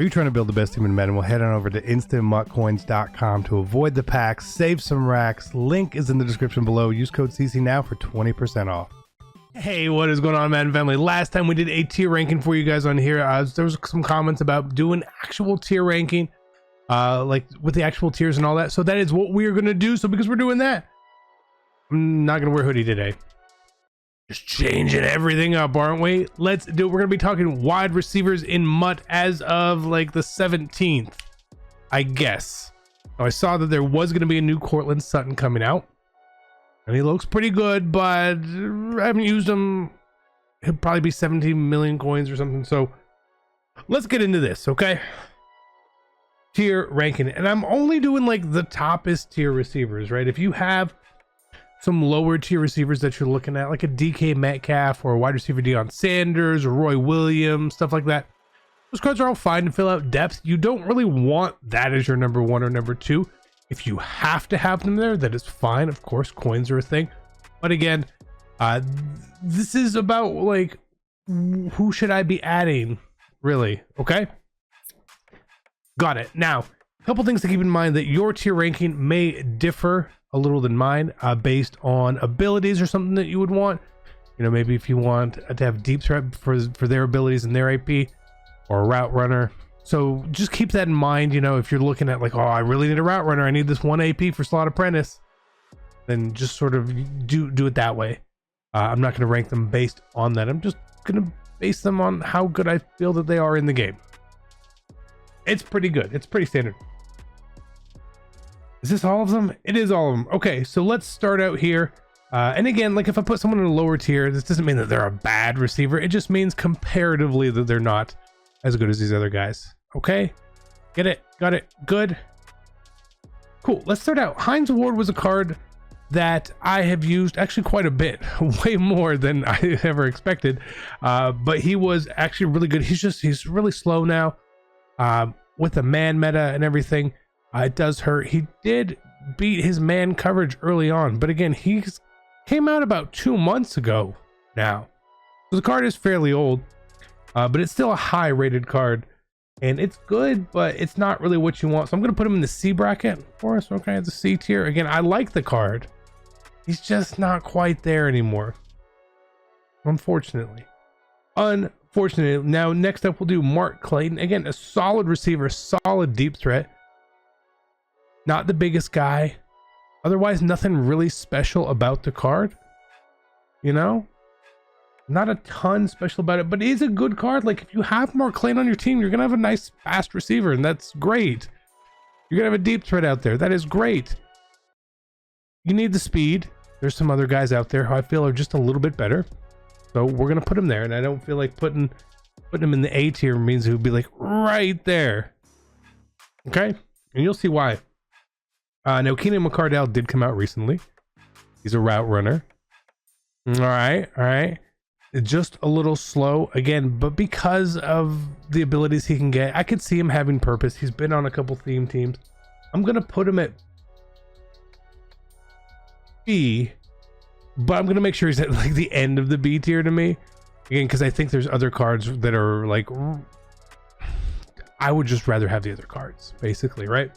Are you trying to build the best team in Madden? Well, head on over to instantmuckcoins.com to avoid the packs, save some racks. Link is in the description below. Use code CC now for 20% off. Hey, what is going on, Madden family? Last time we did a tier ranking for you guys on here. There was some comments about doing actual tier ranking, like with the actual tiers and all that. So that is what we are going to do. So because we're doing that, I'm not going to wear hoodie today. Just changing everything up, aren't we? Let's do it. We're going to be talking wide receivers in MUT as of like the 17th, I guess. Now, I saw that there was going to be a new Cortland Sutton coming out. And he looks pretty good, but I haven't used him. He'll probably be 17 million coins or something. So let's get into this, okay? Tier ranking. And I'm only doing like the toppest tier receivers, right? If you have some lower tier receivers that you're looking at, like a DK Metcalf or a wide receiver Deion Sanders or Roy Williams, stuff like that, those cards are all fine to fill out depth. You don't really want that as your number one or number two. If you have to have them there, that is fine. Of course, coins are a thing. But again, this is about like, who should I be adding, really? Okay. Got it. Now, a couple things to keep in mind: that your tier ranking may differ a little than mine, based on abilities or something that you would want. You know, maybe if you want to have deep threat for their abilities and their AP, or a route runner. So just keep that in mind. You know, if you're looking at like, oh, I really need a route runner, I need this one AP for slot apprentice, then just sort of do it that way. I'm not going to rank them based on that. I'm just going to base them on how good I feel that they are in the game. It's pretty good. It's pretty standard. Is this all of them? It is all of them. Okay, so let's start out here. And again, like if I put someone in a lower tier, this doesn't mean that they're a bad receiver. It just means comparatively that they're not as good as these other guys. Okay, get it? Got it? Good. Cool. Let's start out. Heinz Award was a card that I have used actually quite a bit, way more than I ever expected. But he was actually really good. He's really slow now, with the man meta and everything. It does hurt. He did beat his man coverage early on, but again, he came out about 2 months ago now. So the card is fairly old, but it's still a high rated card, and it's good, but it's not really what you want. So I'm going to put him in the C bracket for us. Okay, it's a C tier. Again, I like the card. He's just not quite there anymore, unfortunately. Now, next up, we'll do Mark Clayton. Again, a solid receiver, solid deep threat. Not the biggest guy. Otherwise, nothing really special about the card. You know? Not a ton special about it, but it is a good card. Like, if you have Mark Clayton on your team, you're going to have a nice, fast receiver, and that's great. You're going to have a deep threat out there. That is great. You need the speed. There's some other guys out there who I feel are just a little bit better. So we're going to put him there, and I don't feel like putting him in the A tier means it would be like right there. Okay? And you'll see why. Now, Keenan Mcardle did come out recently. He's a route runner. All right. Just a little slow again, but because of the abilities he can get, I could see him having purpose. He's been on a couple theme teams. I'm gonna put him at B, but I'm gonna make sure he's at like the end of the B tier to me. Again, because I think there's other cards that are like, I would just rather have the other cards, basically, right?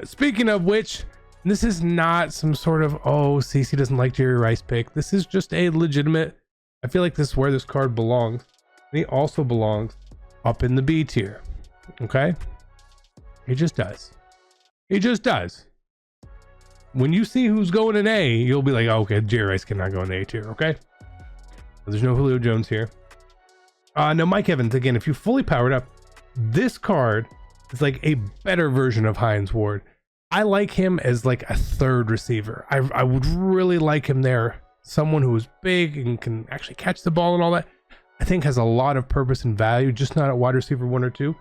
Speaking of which, this is not some sort of, oh, CC doesn't like Jerry Rice pick. This is just a legitimate, I feel like this is where this card belongs. And he also belongs up in the B tier. Okay? He just does. He just does. When you see who's going in A, you'll be like, oh, okay, Jerry Rice cannot go in the A tier, okay? There's no Julio Jones here. No, Mike Evans, again, if you fully powered up, this card is like a better version of Heinz Ward. I like him as like a third receiver. I would really like him there. Someone who is big and can actually catch the ball and all that. I think has a lot of purpose and value, just not at wide receiver 1 or 2.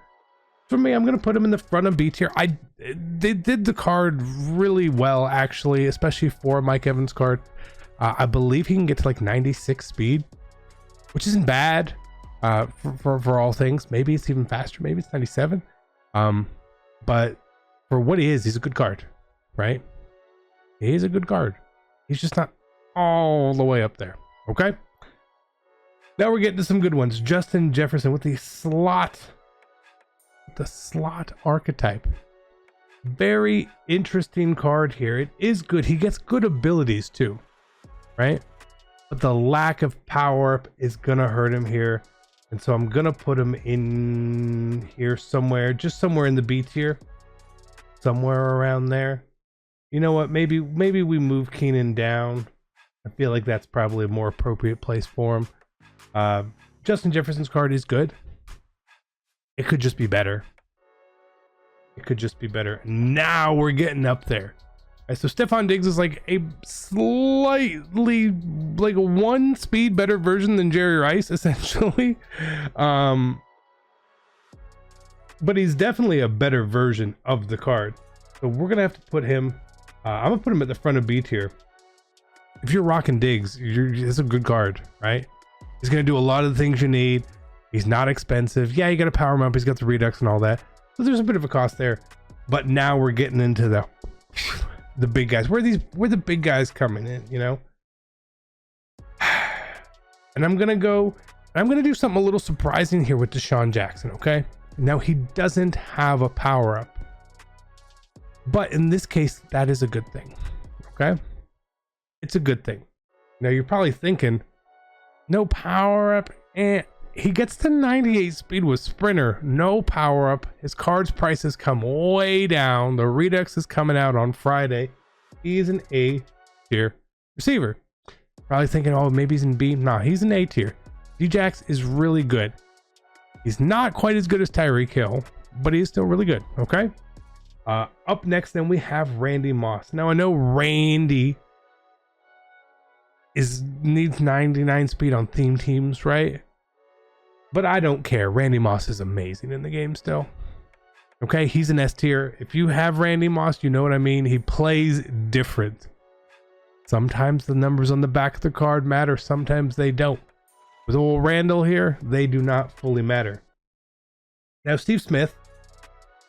For me, I'm going to put him in the front of B tier. They did the card really well, actually, especially for Mike Evans' card. I believe he can get to like 96 speed, which isn't bad for all things. Maybe it's even faster. Maybe it's 97. But for what he is, he's a good card, right? He's a good card. He's just not all the way up there. Okay. Now we're getting to some good ones. Justin Jefferson with the slot the slot archetype. Very interesting card here. It is good. He gets good abilities too, right? But the lack of power up is gonna hurt him here. And so I'm gonna put him in here somewhere, just somewhere in the B tier, somewhere around there. You know what? Maybe we move Keenan down. I feel like that's probably a more appropriate place for him. Justin Jefferson's card is good. It could just be better. It could just be better. Now we're getting up there. All right, so Stefan Diggs is like a slightly, like a 1 speed better version than Jerry Rice, essentially. But he's definitely a better version of the card. So we're gonna have to put him. I'm gonna put him at the front of B tier. If you're rocking Diggs, it's a good card, right? He's gonna do a lot of the things you need. He's not expensive. Yeah, you gotta power him up. He's got the redux and all that. So there's a bit of a cost there. But now we're getting into the big guys. Where the big guys coming in, you know? And I'm gonna do something a little surprising here with Desean Jackson, okay? Now he doesn't have a power up. But in this case, that is a good thing. Okay? It's a good thing. Now you're probably thinking, no power up, and he gets to 98 speed with Sprinter, no power up. His card's prices come way down. The Redux is coming out on Friday. He's an A tier receiver. Probably thinking, oh, maybe he's in B. Nah, he's an A tier. D-Jax is really good. He's not quite as good as Tyreke Hill, but he's still really good. Okay. Up next, then we have Randy Moss. Now I know Randy needs 99 speed on theme teams, right? But I don't care. Randy Moss is amazing in the game still. Okay, he's an S tier. If you have Randy Moss, you know what I mean. He plays different. Sometimes the numbers on the back of the card matter. Sometimes they don't. With old Randall here, they do not fully matter. Now, Steve Smith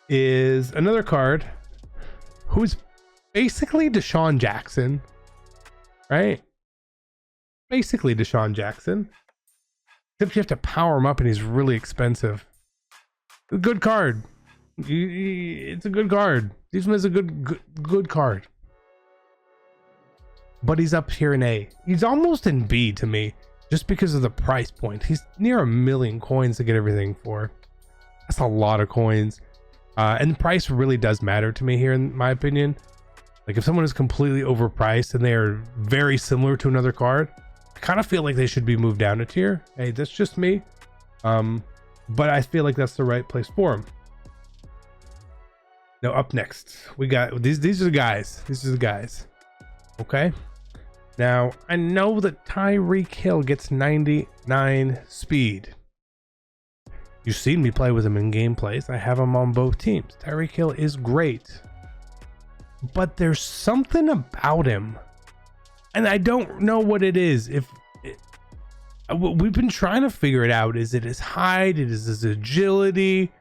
is another card who's basically Desean Jackson, right? Basically Desean Jackson. Except you have to power him up and he's really expensive. A good card. It's a good card. Steve Smith is a good card. But he's up here in A. He's almost in B to me, just because of the price point. He's near 1 million coins to get everything for. That's a lot of coins. And the price really does matter to me here, in my opinion. Like if someone is completely overpriced and they are very similar to another card, I kind of feel like they should be moved down a tier. Hey, that's just me. But I feel like that's the right place for them. Now up next, we got these are the guys. These are the guys. Okay. Now I know that Tyreke Hill gets 99 speed. You've seen me play with him in gameplays. I have him on both teams. Tyreke Hill is great. But there's something about him. And I don't know what it is. We've been trying to figure it out. Is it his height? Is it his agility?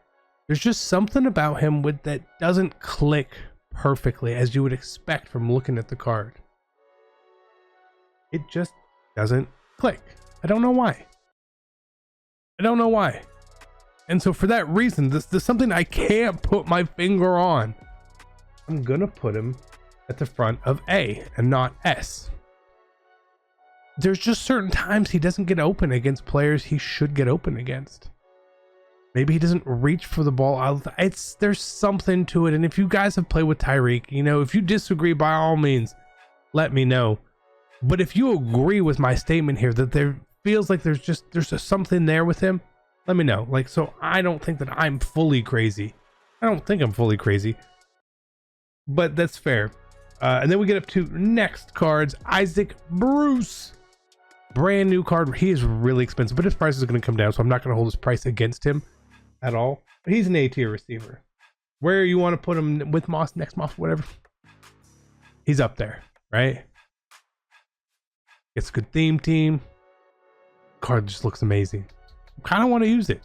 There's just something about him that doesn't click perfectly as you would expect from looking at the card. It just doesn't click. I don't know why. I don't know why. And so for that reason, there's something I can't put my finger on. I'm gonna put him at the front of A and not S. There's just certain times he doesn't get open against players he should get open against. Maybe he doesn't reach for the ball. There's something to it. And if you guys have played with Tyreke, you know, if you disagree, by all means, let me know. But if you agree with my statement here that there feels like there's just something there with him, let me know. Like, so I don't think that I'm fully crazy. I don't think I'm fully crazy, but that's fair. And then we get up to next cards. Isaac Bruce, brand new card. He is really expensive, but his price is going to come down, so I'm not going to hold his price against him at all. But he's an A tier receiver. Where you want to put him, with Moss, next Moss, whatever, he's up there, right? It's a good theme team. Card just looks amazing. Kind of want to use it.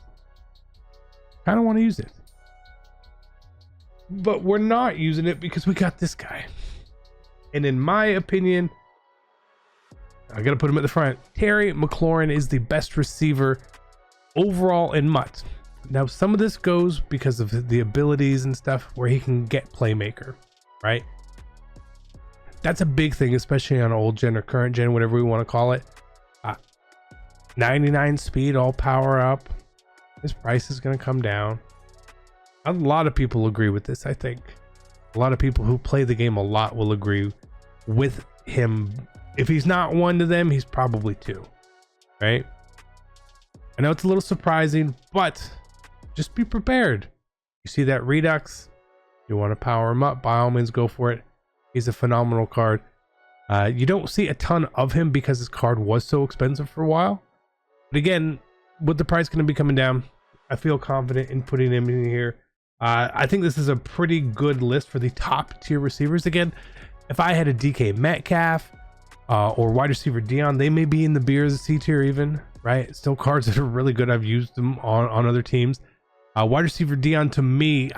But we're not using it because we got this guy. And in my opinion, I gotta put him at the front. Terry McLaurin is the best receiver overall in MUT. Now, some of this goes because of the abilities and stuff where he can get playmaker, right? That's a big thing, especially on old gen or current gen, whatever we want to call it. 99 speed, all power up. His price is going to come down. A lot of people agree with this, I think. A lot of people who play the game a lot will agree with him. If he's not one to them, he's probably two, right? I know it's a little surprising, but just be prepared. You see that Redux, you want to power him up, by all means go for it. He's a phenomenal card. You don't see a ton of him because his card was so expensive for a while. But again, with the price going to be coming down, I feel confident in putting him in here. I think this is a pretty good list for the top tier receivers. Again, if I had a DK Metcalf or wide receiver Desean, they may be in the B or the C tier even, right? Still cards that are really good. I've used them on other teams. Wide receiver Desean, to me,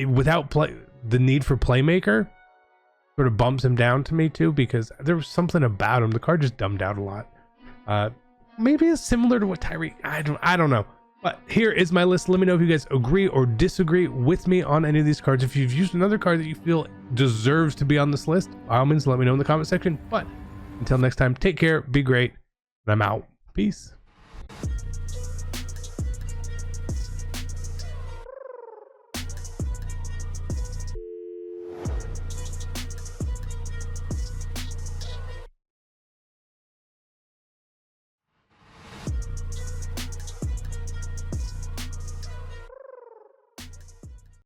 without the need for playmaker, sort of bumps him down to me too, because there was something about him. The card just dumbed out a lot. Maybe it's similar to what Tyreke. I don't know. But here is my list. Let me know if you guys agree or disagree with me on any of these cards. If you've used another card that you feel deserves to be on this list, by all means, let me know in the comment section. But until next time, take care, be great, and I'm out. Peace.